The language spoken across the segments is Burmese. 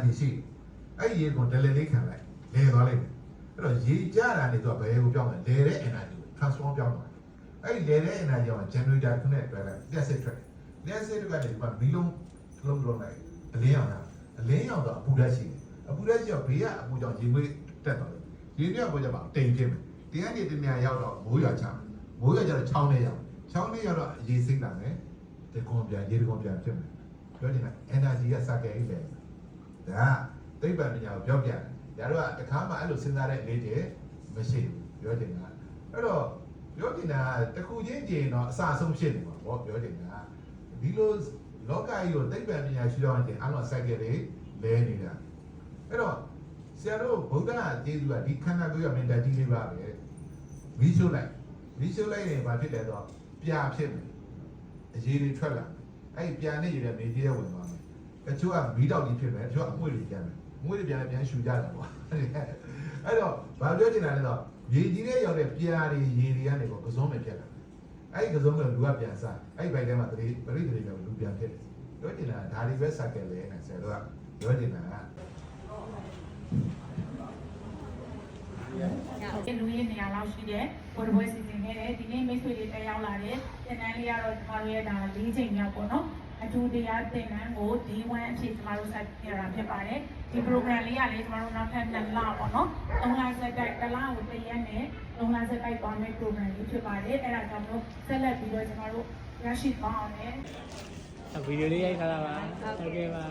energy ရှိအဲ့ဒီရေကိုဒလလေးခံလိုက်လဲသွားလိုက်အဲ့တော့ရေကြတာနေတော့ဘယ်ကိုပြောင်းလဲလဲတဲ့ energy ကို transform ပြောင်းသွားအဲ့ဒီလဲတဲ့ energy ကို generator ခုနဲ့တွဲလိုက်လျှက်စစ်ထွက်လျှက်စစ်ထွက်ကနေဒီမှာမီးလုံးလုံးလိုက်အလင်းရောင်တော့အပူဓာတ်ရှိတယ်အပူဓာတ်ရှိတော့ဘေးကအပူကြောင့်ရေဝေးတက်သွားတယ်ရေပြပေါ်ကြမှာတိမ်ဖြစ်မယ်တရားနေတနေရာရောက်တော့မိုးရွာချမိုးရွာကျတော့ချောင်းနဲ့ရောက်တော့ရေစိမ့်လာမယ်ဒီကွန်ပြန်ရေဒီကွန်ပြန်ဖြစ်မယ်ပြောနေတာ energy ကစကဲအိလေဒါသိပ္ပံပညာကိုပြောပြတယ်ဒါတော့တခါမှအဲ့လိုစဉ်းစားတဲ့အနေနဲ့မရှိဘူးပြောနေတာအဲ့တော့ပြောနေတာတခုချင်းချင်းတော့အစအဆုံးဖြစ်နေမှာပေါ့ပြောနေတာဒီလိုလောကကြီးကိုသိပ္ပံပညာရှိတော့ရင်အလုံးစိုက်ကလေးလဲနေတာအဲ့တော့ဆရာတို့ဗုဒ္ဓအကျေးဇူးကဒီခန္ဓာကိုယ်ရမင်းတကြီးလေးပါပဲမီးရှို့လိုက်ရင်ဘာဖြစ်လဲဆိုတော့ပြာဖြစ်မယ်အရေးတွေထွက်လာအဲ့ဒီပြာနဲ့ရတဲ့မေကြီးရဲ့ဝင်သွားမယ်တချို့ကမီးတောက်ကြီးဖြစ်မယ်တချို့အမွှေးတွေပြန်မယ်အမွှေးတွေပြန်ရှူကြတာပေါ့အဲ့တော့ဘာပြောချင်တာလဲဆိုတော့ရေကြီးနဲ့ရောက်တဲ့ပြာတွေရေတွေကနေပေါ့ကစုံးမယ်ဖြစ်လာအဲ့ဒီကစုံးကလူကပြန်စားအဲ့ဒီဘိုက်ထဲမှာပရိသေတွေလူပြန်ဖြစ်တယ်ပြောချင်တာဒါတွေပဲစက်ကလဲနေဆရာတို့ကပြောချင်တာကလူရင်းနေရာလောက်ရှိတဲ့ဘော်ဒပွဲစီစဉ်ခဲ့တယ်ဒီနေ့မိတ်ဆွေတွေတက်ရောက်လာတဲ့သင်တန်းလေးကတော့ကျမတို့ရဲ့ဒါ၄ချိန်မြောက်ပေါ့နော်အထူးတရားသင်တန်းကို D1 အဖြစ်ကျမတို့ဆက်ပြရတာဖြစ်ပါတယ်ဒီ program လေးကလေကျမတို့နောက်ထပ်2လပေါ့နော်3လဆက်တိုက်1လကို1ရက်နဲ့3လဆက်တိုက်သွားမယ့် program လေးဖြစ်ပါတယ်အဲ့ဒါကြောင့်မို့ဆက်လက်ပြီးတော့ကျမတို့ရရှိသွားအောင်လေဗီဒီယိုလေးရိုက်ထားတာပါဟုတ်ကဲ့ပါ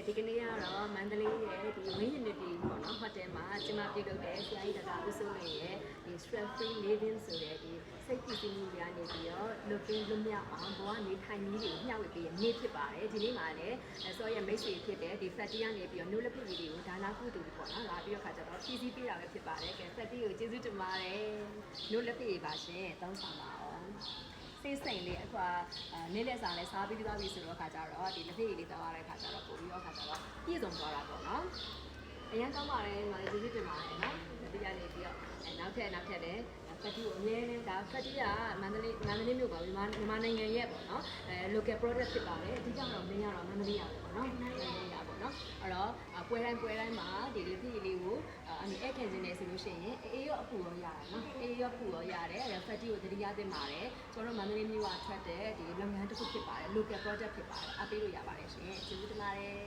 ဒီကနေ့ကတော့မန္တလေးရဲ့ဒီ Win Unity ပေါ့နော်ဟိုတယ်မှာကျမပြုလုပ်တဲ့ဆရာကြီးတကာဦးစိုးလင်းရဲ့ဒီ stress free living ဆိုတဲ့ဒီစိတ်ကြည်မှုတွေကနေပြီးတော့လွတ်မြောက်အောင်ဘဝနေထိုင်နည်းတွေကိုမျှဝေပေးရနေ့ဖြစ်ပါတယ်ဒီနေ့မှာလည်းဆောရဲ့မိတ်ဆွေဖြစ်တဲ့ဒီ Fatty ကနေပြီးတော့ New Level တွေကိုဒါနာကုတူပေါ့နော်လာပြီးတော့ခါကျတော့ PC ပေးတာပဲဖြစ်ပါတယ်ကဲ Fatty ကိုကျေးဇူးတင်ပါတယ် New Level ပါရှင်သုံးဆောင်ပါအောင်စိတ်စိမ်လေးအခုနေ့လက်စာနဲ့စားပြီးသွားပြီဆိုတော့ခါကြတော့ဒီလက်ဖက်ရည်လေးတောက်ရတဲ့ခါကြတော့ပို့ပြီးတော့ခါကြတော့ပြည့်စုံသွားတာပေါ့နော်အရင်ကောင်းပါတယ်ညီမလေးကျေးဇူးတင်ပါတယ်နော်ဒီရနေပြီးတော့နောက်ထပ်လည်းဖက်တီကိုအများနဲ့ဒါဖက်တီကမန္တလေးမြို့ပါမြန်မာနိုင်ငံရဲ့ပေါ့နော်local product ဖြစ်ပါတယ်အဓိကတော့မင်းရတော့မန္တလေးရပေါ့နော်နိုင်ငံရပေါ့နော်အဲ့တော့ပွဲတိုင်းမှာဒီလက်ဖက်ရည်လေးကိုအဲ့ခံနေဆိုလို့ရှိရင်အေးရောအပူရောရတယ်နော်အေးရောပူရောရတယ်အဲ့ဖက်တီကိုတတိယတင်ပါတယ်ကျွန်တော်တို့မန္တလေးမြို့ကထွက်တဲ့ဒီလုပ်ငန်းတစ်ခုဖြစ်ပါတယ် local product ဖြစ်ပါတယ်အပေးလို့ရပါတယ်ရှင်ကျေးဇူးတင်ပါတယ်